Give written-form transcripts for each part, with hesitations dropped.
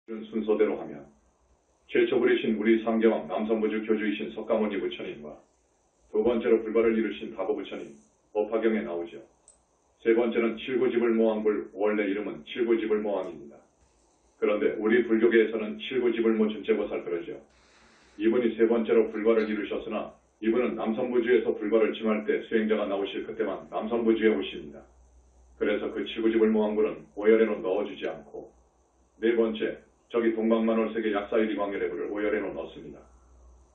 이런 순서대로 하면 최초 부리신 우리 상계왕 남선부주 교주이신 석가모니 부처님과 두 번째로 불가를 이루신 다보 부처님 법화경에 나오죠. 세 번째는 칠구지불 모왕불, 원래 이름은 칠구지불 모왕입니다. 그런데 우리 불교계에서는 칠구지불 모준제보살 그러죠. 이분이 세 번째로 불가를 이루셨으나 이분은 남선부주에서 불가를 증할 때 수행자가 나오실 그때만 남선부주에 오십니다. 그래서 그 칠구지불 모왕불은 오열에로 넣어주지 않고 네 번째 저기 동방만월세계 약사일이광열애불을 오열에로 넣습니다.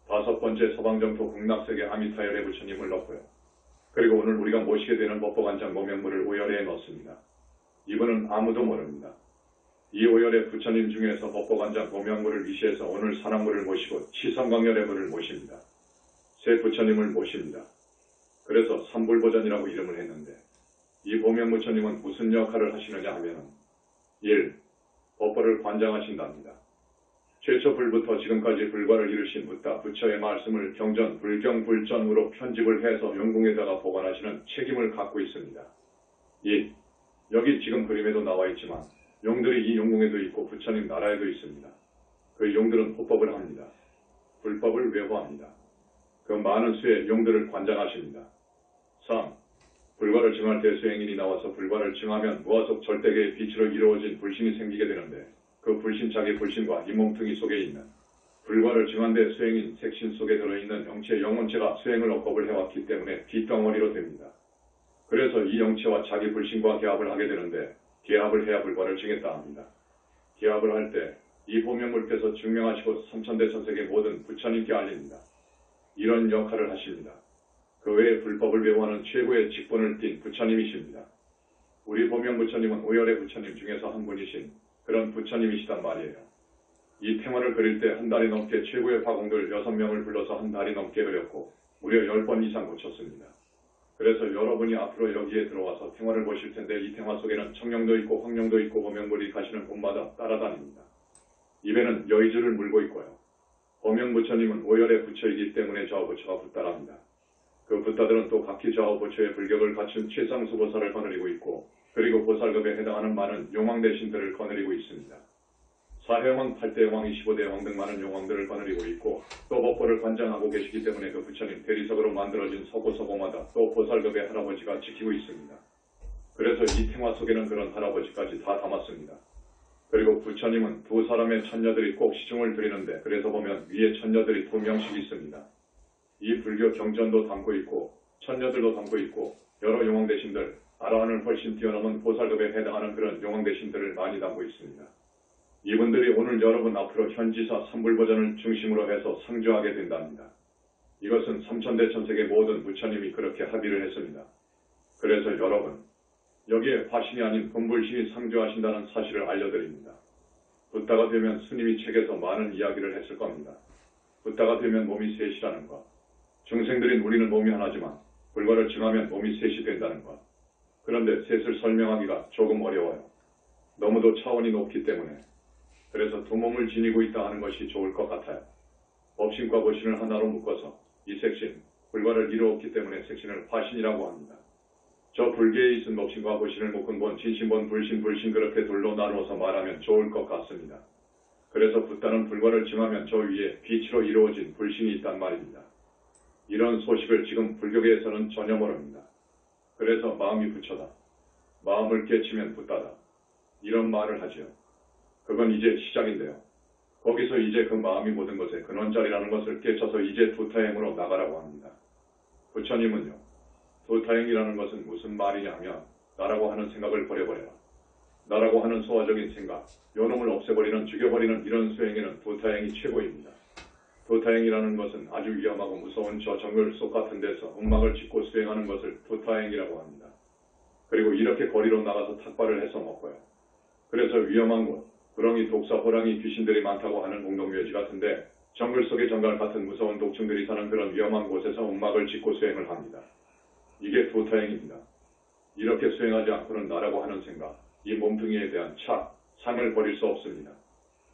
다섯 번째 서방정토 극락세계 아미타열애 부처님을 넣고요. 그리고 오늘 우리가 모시게 되는 법보관장 모명물을 오열에 넣습니다. 이분은 아무도 모릅니다. 이 오열의 부처님 중에서 법보관장 모명물을 위시해서 오늘 산악물을 모시고 치성광열애물을 모십니다. 세 부처님을 모십니다. 그래서 삼불보전이라고 이름을 했는데 이 보명부처님은 무슨 역할을 하시느냐 하면 1. 법보를 관장하신답니다. 최초 불부터 지금까지 불과를 이루신 붓다 부처의 말씀을 경전, 불경, 불전으로 편집을 해서 영궁에다가 보관하시는 책임을 갖고 있습니다. 2. 여기 지금 그림에도 나와 있지만 용들이 이 용궁에도 있고 부처님 나라에도 있습니다. 그 용들은 호법을 합니다. 불법을 외호합니다. 그 많은 수의 용들을 관장하십니다. 3. 불과를 증할 때 수행인이 나와서 불과를 증하면 무아속 절대계의 빛으로 이루어진 불신이 생기게 되는데 그 불신착의 불신과 이 몸뚱이 속에 있는 불과를 증한 데 수행인 색신 속에 들어있는 영체 영혼체가 수행을 억겁을 해왔기 때문에 뒷덩어리로 됩니다. 그래서 이 영체와 자기 불신과 계합을 하게 되는데 계합을 해야 불과를 증했다 합니다. 계합을 할 때 이 보명물께서 증명하시고 삼천대천세계 모든 부처님께 알립니다. 이런 역할을 하십니다. 그 외에 불법을 외워하는 최고의 직분을 띤 부처님이십니다. 우리 보명부처님은 오열의 부처님 중에서 한 분이신 그런 부처님이시단 말이에요. 이 탱화를 그릴 때 한 달이 넘게 최고의 화공들 6명을 불러서 한 달이 넘게 그렸고 무려 10번 이상 고쳤습니다. 그래서 여러분이 앞으로 여기에 들어와서 탱화를 보실 텐데 이 탱화 속에는 청룡도 있고 황룡도 있고 보명물이 가시는 곳마다 따라다닙니다. 입에는 여의주를 물고 있고요. 보명부처님은 오열의 부처이기 때문에 저 부처가 붓다랍니다. 그 붓다들은 또 각기 좌우 부처의 불격을 갖춘 최상수 보살을 거느리고 있고 그리고 보살급에 해당하는 많은 용왕대신들을 거느리고 있습니다. 사해왕, 8대왕, 25대왕 등 많은 용왕들을 거느리고 있고 또 법보를 관장하고 계시기 때문에 그 부처님 대리석으로 만들어진 서고서고마다 또 보살급의 할아버지가 지키고 있습니다. 그래서 이 탱화 속에는 그런 할아버지까지 다 담았습니다. 그리고 부처님은 두 사람의 천녀들이 꼭 시중을 드리는데 그래서 보면 위에 천녀들이 2명씩 있습니다. 이 불교 경전도 담고 있고 천녀들도 담고 있고 여러 용왕대신들 아라한을 훨씬 뛰어넘은 보살급에 해당하는 그런 용왕대신들을 많이 담고 있습니다. 이분들이 오늘 여러분 앞으로 현지사 삼불보전을 중심으로 해서 상주하게 된답니다. 이것은 삼천대천세계 모든 부처님이 그렇게 합의를 했습니다. 그래서 여러분 여기에 화신이 아닌 금불신이 상주하신다는 사실을 알려드립니다. 붓다가 되면 스님이 책에서 많은 이야기를 했을 겁니다. 붓다가 되면 몸이 셋이라는 것, 중생들인 우리는 몸이 하나지만 불과를 증하면 몸이 셋이 된다는 것. 그런데 셋을 설명하기가 조금 어려워요. 너무도 차원이 높기 때문에. 그래서 두 몸을 지니고 있다 하는 것이 좋을 것 같아요. 법신과 보신을 하나로 묶어서 이 색신, 불과를 이루었기 때문에 색신을 화신이라고 합니다. 저 불계에 있은 법신과 보신을 묶은 본, 진신본, 불신 그렇게 둘로 나누어서 말하면 좋을 것 같습니다. 그래서 붓다는 불과를 증하면 저 위에 빛으로 이루어진 불신이 있단 말입니다. 이런 소식을 지금 불교계에서는 전혀 모릅니다. 그래서 마음이 부처다. 마음을 깨치면 붓다다. 이런 말을 하지요. 그건 이제 시작인데요. 거기서 이제 그 마음이 모든 것의 근원자리라는 것을 깨쳐서 이제 두타행으로 나가라고 합니다. 부처님은요. 두타행이라는 것은 무슨 말이냐 하면 나라고 하는 생각을 버려버려라. 나라고 하는 소화적인 생각, 요놈을 없애버리는, 죽여버리는 이런 수행에는 두타행이 최고입니다. 두타행이라는 것은 아주 위험하고 무서운 저 정글 속 같은 데서 음막을 짓고 수행하는 것을 두타행이라고 합니다. 그리고 이렇게 거리로 나가서 탁발을 해서 먹고요. 그래서 위험한 곳, 구렁이, 독사, 호랑이, 귀신들이 많다고 하는 공동묘지 같은데 정글 속의 정갈 같은 무서운 독충들이 사는 그런 위험한 곳에서 음막을 짓고 수행을 합니다. 이게 두타행입니다. 이렇게 수행하지 않고는 나라고 하는 생각, 이 몸뚱이에 대한 착, 상을 버릴 수 없습니다.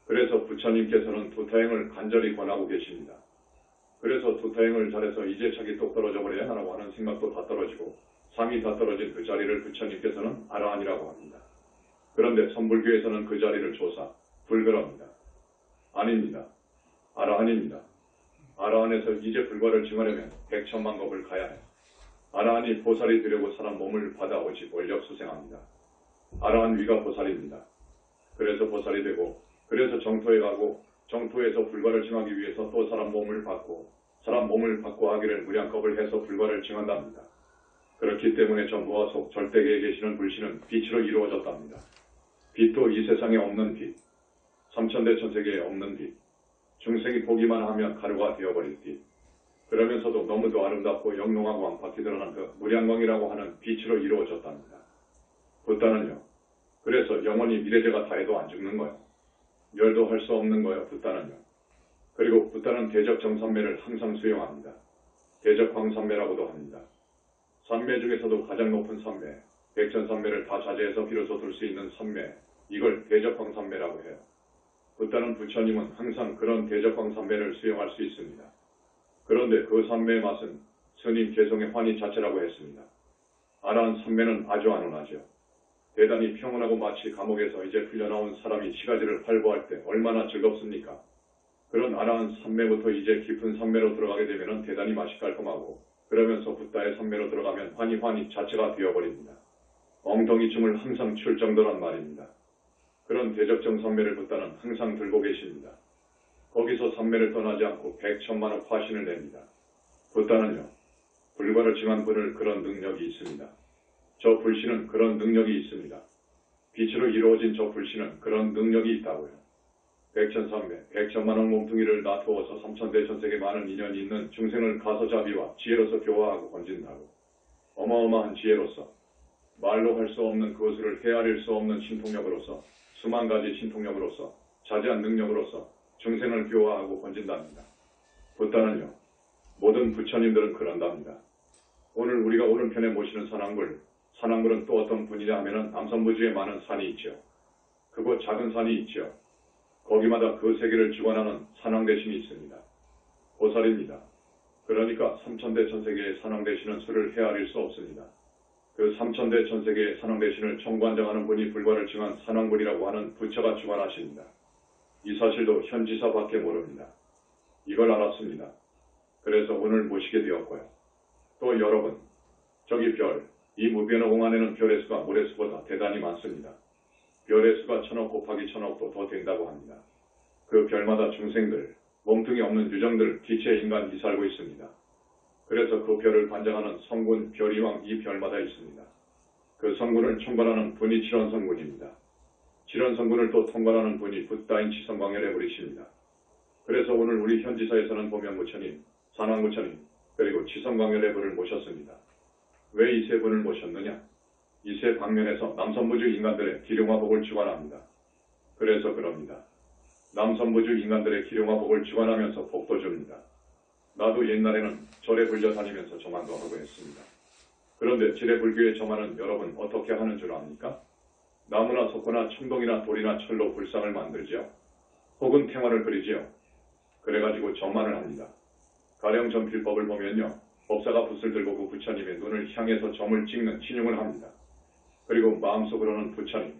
그래서 부처님께서는 두타행을 간절히 권하고 계십니다. 그래서 두타행을 잘해서 이제 착이 똑 떨어져 버려야 하라고 하는 생각도 다 떨어지고 상이 다 떨어진 그 자리를 부처님께서는 아라한이라고 합니다. 그런데 선불교에서는 그 자리를 조사, 불그럽니다. 아라한입니다. 아라한에서 이제 불과를 증하려면 100천만 겁을 가야 해. 아라한이 보살이 되려고 사람 몸을 받아오지 원력 수생합니다. 아라한 위가 보살입니다. 그래서 보살이 되고, 그래서 정토에 가고, 정토에서 불과를 증하기 위해서 또 사람 몸을 받고, 사람 몸을 받고 하기를 무량겁을 해서 불과를 증한답니다. 그렇기 때문에 저 무아 속 절대계에 계시는 불신은 빛으로 이루어졌답니다. 빛도 이 세상에 없는 빛, 삼천대 천세계에 없는 빛, 중생이 보기만 하면 가루가 되어버릴 빛, 그러면서도 너무도 아름답고 영롱하고 왕팍히 드러난 그 무량광이라고 하는 빛으로 이루어졌답니다. 붓다는요. 그래서 영원히 미래제가 다해도 안 죽는 거요. 멸도 할 수 없는 거요. 붓다는요. 그리고 붓다는 대적 정산매를 항상 수용합니다. 대적 광산매라고도 합니다. 산매 중에서도 가장 높은 산매, 백천산매를 다 자제해서 비로소 둘 수 있는 산매, 이걸 대적 광산매라고 해요. 붓다는 부처님은 항상 그런 대적 광산매를 수용할 수 있습니다. 그런데 그 산매의 맛은 스님 개성의 환희 자체라고 했습니다. 아라한 산매는 아주 안온하죠. 대단히 평온하고 마치 감옥에서 이제 풀려나온 사람이 시가지를 활보할 때 얼마나 즐겁습니까? 그런 아라한 산매부터 이제 깊은 산매로 들어가게 되면 대단히 맛이 깔끔하고, 그러면서 붓다의 산매로 들어가면 환희 자체가 되어버립니다. 엉덩이 춤을 항상 출 정도란 말입니다. 그런 대적정 산매를 붓다는 항상 들고 계십니다. 거기서 산매를 떠나지 않고 100천만억 화신을 냅니다. 붓다는요, 불과를 증한 분을 그런 능력이 있습니다. 저 불신은 그런 능력이 있습니다. 빛으로 이루어진 저 불신은 그런 능력이 있다고요. 백천산매, 100천만억 몸뚱이를 놔두어서 삼천대 천세계 많은 인연이 있는 중생을 가소자비와 지혜로서 교화하고 건진다고. 어마어마한 지혜로서, 말로 할 수 없는 그것을 헤아릴 수 없는 신통력으로서, 수만 가지 신통력으로서, 자제한 능력으로서 중생을 교화하고 건진답니다. 붓다는요, 모든 부처님들은 그런답니다. 오늘 우리가 오른편에 모시는 산왕불은 또 어떤 분이냐 하면은 남선부주에 많은 산이 있죠. 그곳 작은 산이 있죠. 거기마다 그 세계를 주관하는 산왕대신이 있습니다. 보살입니다. 그러니까 삼천대 천세계의 산왕대신은 수를 헤아릴 수 없습니다. 그 삼천대 천세계의 산왕대신을 총관장하는 분이 불과를 증한 산왕불이라고 하는 부처가 주관하십니다. 이 사실도 현지사밖에 모릅니다. 이걸 알았습니다. 그래서 오늘 모시게 되었고요. 또 여러분, 저기 별, 이 무변의 공안에는 별의 수가 모래수보다 대단히 많습니다. 별의 수가 1000억 곱하기 1000억도 더 된다고 합니다. 그 별마다 중생들, 몸뚱이 없는 유정들, 기체 인간이 살고 있습니다. 그래서 그 별을 관장하는 성군, 별이왕 이 별마다 있습니다. 그 성군을 총괄하는 분이 칠원성군입니다. 칠원성군을 또 통괄하는 분이 붓다인 치성광열의 불이십니다. 그래서 오늘 우리 현지사에서는 보명부처님, 산왕부처님, 그리고 치성광열의 불을 모셨습니다. 왜 이 세 분을 모셨느냐? 이 세 방면에서 남선부주 인간들의 기룡화복을 주관합니다. 그래서 그럽니다. 남선부주 인간들의 기룡화복을 주관하면서 복도 줍니다. 나도 옛날에는 절에 불려 다니면서 저만도 하고 했습니다. 그런데 지뢰불교에 저만은 여러분 어떻게 하는 줄 압니까? 나무나 석고나 청동이나 돌이나 철로 불상을 만들지요. 혹은 탱화를 그리지요. 그래가지고 점만을 합니다. 가령 점필법을 보면요. 법사가 붓을 들고 그 부처님의 눈을 향해서 점을 찍는 신용을 합니다. 그리고 마음속으로는 부처님,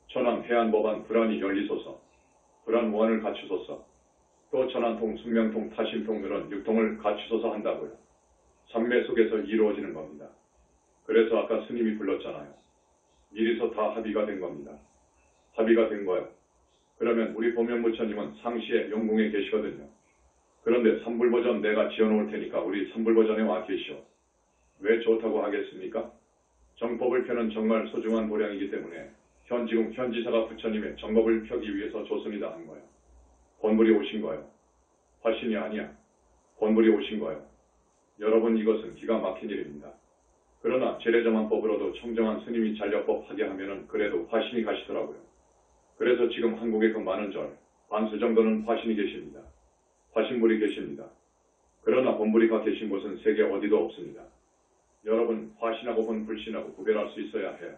천왕 해안법안 불안이 열리소서, 불안무한을 갖추소서, 또 천안통, 숙명통, 타심통 그런 육통을 갖추소서 한다고요. 삼매 속에서 이루어지는 겁니다. 그래서 아까 스님이 불렀잖아요. 미리서 다 합의가 된 겁니다. 합의가 된 거예요. 그러면 우리 보명부처님은 상시에 영궁에 계시거든요. 그런데 삼불보전 내가 지어놓을 테니까 우리 삼불보전에 와 계시오. 왜 좋다고 하겠습니까? 정법을 펴는 정말 소중한 도량이기 때문에 지금 현지사가 부처님의 정법을 펴기 위해서 좋습니다 한 거예요. 본불이 오신 거예요. 화신이 아니야. 본불이 오신 거예요. 여러분 이것은 기가 막힌 일입니다. 그러나 제례정한법으로도 청정한 스님이 잔력법 하게 하면은 그래도 화신이 가시더라고요. 그래서 지금 한국에 그 많은 절, 반수 정도는 화신이 계십니다. 화신불이 계십니다. 그러나 본불이가 계신 곳은 세계 어디도 없습니다. 여러분 화신하고 본불신하고 구별할 수 있어야 해요.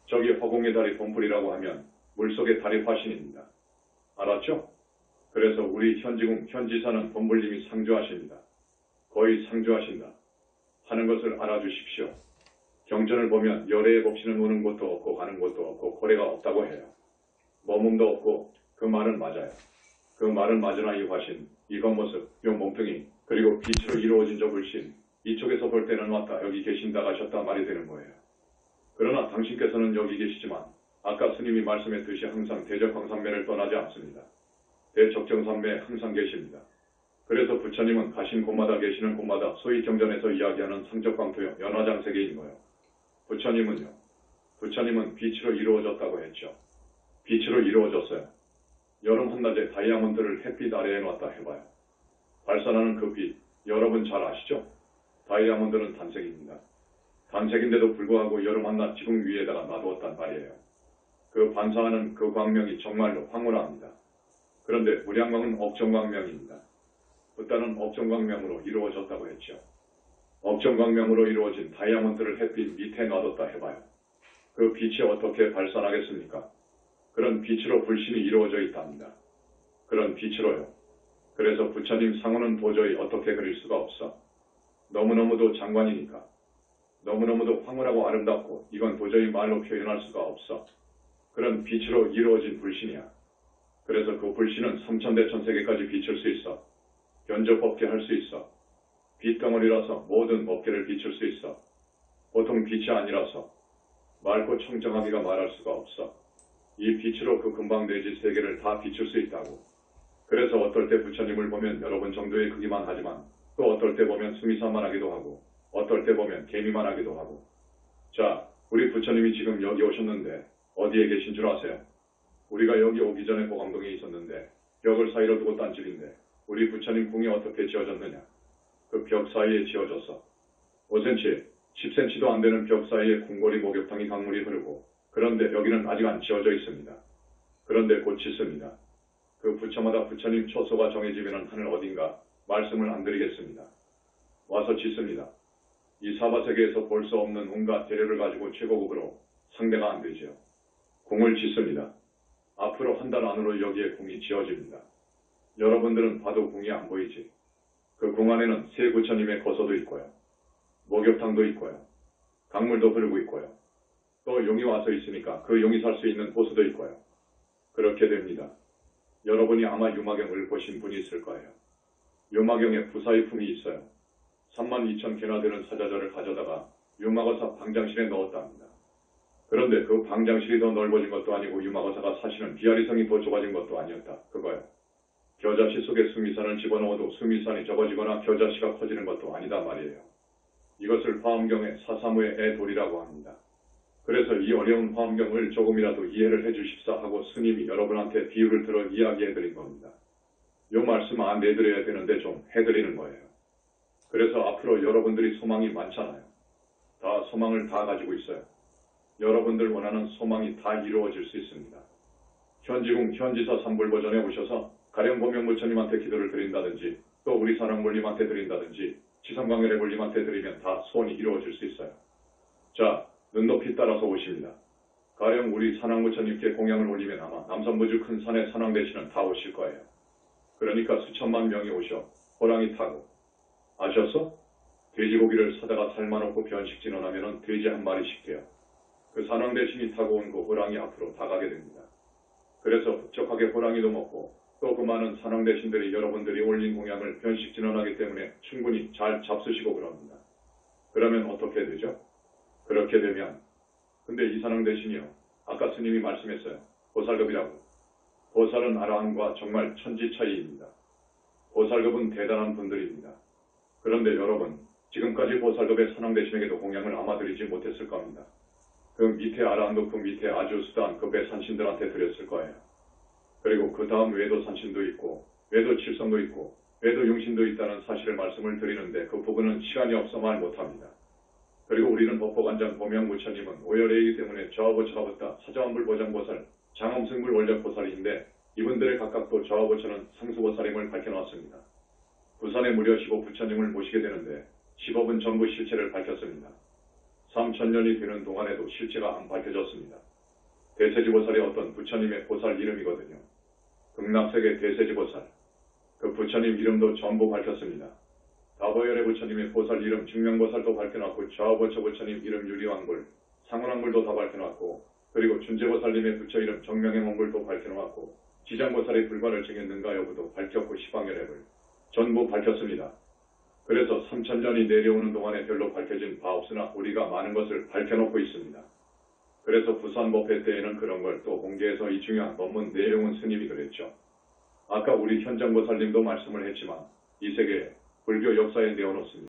저기 허공의 달이 본불이라고 하면 물속의 달이 화신입니다. 알았죠? 그래서 우리 현지궁 현지사는 본불님이 상주하십니다. 거의 상주하신다 하는 것을 알아주십시오. 경전을 보면 열애의 법신은 오는 곳도 없고 가는 곳도 없고 고래가 없다고 해요. 머문도 없고 그 말은 맞아요. 그 말은 맞으나 이 화신, 이 겉모습, 요 몸뚱이, 그리고 빛으로 이루어진 저 불신, 이쪽에서 볼 때는 왔다 여기 계신다 가셨다 말이 되는 거예요. 그러나 당신께서는 여기 계시지만 아까 스님이 말씀했듯이 항상 대적광산매를 떠나지 않습니다. 대적정산매에 항상 계십니다. 그래서 부처님은 가신 곳마다 계시는 곳마다 소위 경전에서 이야기하는 상적광토형 연화장세계인 거예요. 부처님은 빛으로 이루어졌다고 했죠. 빛으로 이루어졌어요. 여름 한낮에 다이아몬드를 햇빛 아래에 놨다 해봐요. 발산하는 그 빛, 여러분 잘 아시죠? 다이아몬드는 단색입니다. 단색인데도 불구하고 여름 한낮 지붕 위에다가 놔두었단 말이에요. 그 반사하는 그 광명이 정말로 황홀합니다. 그런데 무량광은 억정광명입니다. 붓다는 억정광명으로 이루어졌다고 했죠. 억정광명으로 이루어진 다이아몬드를 햇빛 밑에 놔뒀다 해봐요. 그 빛이 어떻게 발산하겠습니까? 그런 빛으로 불신이 이루어져 있답니다. 그런 빛으로요. 그래서 부처님 상호는 도저히 어떻게 그릴 수가 없어. 너무너무도 장관이니까. 너무너무도 황홀하고 아름답고 이건 도저히 말로 표현할 수가 없어. 그런 빛으로 이루어진 불신이야. 그래서 그 불신은 삼천대천세계까지 비출 수 있어. 견적법계 할 수 있어. 빛덩어리라서 모든 법계를 비출 수 있어. 보통 빛이 아니라서 맑고 청정하기가 말할 수가 없어. 이 빛으로 그 금방대지 세계를 다 비출 수 있다고. 그래서 어떨 때 부처님을 보면 여러분 정도의 크기만 하지만 또 어떨 때 보면 수미산만 하기도 하고 어떨 때 보면 개미만 하기도 하고. 자, 우리 부처님이 지금 여기 오셨는데 어디에 계신 줄 아세요? 우리가 여기 오기 전에 보감동에 있었는데 벽을 사이로 두고 딴 집인데 우리 부처님 궁이 어떻게 지어졌느냐? 그 벽 사이에 지어졌어. 5cm, 10cm도 안 되는 벽 사이에 궁궐이 목욕탕이 강물이 흐르고 그런데 여기는 아직 안 지어져 있습니다. 그런데 곧 짓습니다. 그 부처마다 부처님 초소가 정해지면 하늘 어딘가 말씀을 안 드리겠습니다. 와서 짓습니다. 이 사바세계에서 볼 수 없는 온갖 재료를 가지고 최고급으로 상대가 안 되지요. 궁을 짓습니다. 앞으로 한 달 안으로 여기에 궁이 지어집니다. 여러분들은 봐도 궁이 안 보이지. 그 궁 안에는 세 부처님의 거소도 있고요. 목욕탕도 있고요. 강물도 흐르고 있고요. 또 용이 와서 있으니까 그 용이 살 수 있는 호수도 있고요. 그렇게 됩니다. 여러분이 아마 유마경을 보신 분이 있을 거예요. 유마경에 부사의품이 있어요. 32,000개나 되는 사자절을 가져다가 유마거사 방장실에 넣었답니다. 그런데 그 방장실이 더 넓어진 것도 아니고 유마거사가 사실은 비아리성이 더 좁아진 것도 아니었다. 그거요. 겨자씨 속에 수미산을 집어넣어도 수미산이 적어지거나 겨자씨가 커지는 것도 아니다 말이에요. 이것을 화엄경의 사사무의 애돌이라고 합니다. 그래서 이 어려운 화엄경을 조금이라도 이해를 해주십사 하고 스님이 여러분한테 비유를 들어 이야기해드린 겁니다. 요 말씀 안 내드려야 되는데 좀 해드리는 거예요. 그래서 앞으로 여러분들이 소망이 많잖아요. 다 소망을 다 가지고 있어요. 여러분들 원하는 소망이 다 이루어질 수 있습니다. 현지궁 현지사 삼불보전에 오셔서 가령 보명부처님한테 기도를 드린다든지 또 우리 사랑물님한테 드린다든지 지성광열의물님한테 드리면 다 소원이 이루어질 수 있어요. 자, 눈높이 따라서 오십니다. 가령 우리 산왕부처님께 공양을 올리면 아마 남선부주 큰 산에 산왕대신은 다 오실 거예요. 그러니까 수천만 명이 오셔 호랑이 타고. 아셨어? 돼지고기를 사다가 삶아놓고 변식진원하면 돼지 한 마리씩 돼요. 그 산왕대신이 타고 온 그 호랑이 앞으로 다 가게 됩니다. 그래서 흡족하게 호랑이도 먹고 또 그 많은 산왕대신들이 여러분들이 올린 공양을 변식진원하기 때문에 충분히 잘 잡수시고 그럽니다. 그러면 어떻게 되죠? 그렇게 되면 근데 이 산왕대신이요. 아까 스님이 말씀했어요. 보살급이라고. 보살은 아라한과 정말 천지 차이입니다. 보살급은 대단한 분들입니다. 그런데 여러분, 지금까지 보살급의 산왕대신에게도 공양을 아마 드리지 못했을 겁니다. 그 밑에 아라한도 그 밑에 아주 수단 급의 산신들한테 드렸을 거예요. 그리고 그 다음 외도 산신도 있고 외도 칠성도 있고 외도 용신도 있다는 사실을 말씀을 드리는데 그 부분은 시간이 없어 말 못합니다. 그리고 우리는 법보관장 보명부처님은 오열애이기 때문에 저하보처가 붙다 사자왕불보장보살, 장엄승불 원력보살인데 이분들의 각각도 저하보처는 상수보살임을 밝혀놨습니다. 부산에 무려 15부처님을 모시게 되는데 10업은 전부 실체를 밝혔습니다. 3000년이 되는 동안에도 실체가 안 밝혀졌습니다. 대세지보살이 어떤 부처님의 보살 이름이거든요. 극락세계 대세지보살. 그 부처님 이름도 전부 밝혔습니다. 다보열의 부처님의 보살 이름 증명보살도 밝혀놨고 좌우보처 부처님 이름 유리왕불, 상운왕불도 다 밝혀놨고 그리고 준재보살님의 부처 이름 정명의 원불도 밝혀놓았고 지장보살의 불과를 정했는가 여부도 밝혔고 시방열애불, 전부 밝혔습니다. 그래서 3,000년이 내려오는 동안에 별로 밝혀진 바 없으나 우리가 많은 것을 밝혀놓고 있습니다. 그래서 부산법회 때에는 그런 걸 또 공개해서 이 중요한 법문 내용은 스님이 그랬죠. 아까 우리 현장보살님도 말씀을 했지만 이 세계 불교 역사에 내어놓습니다.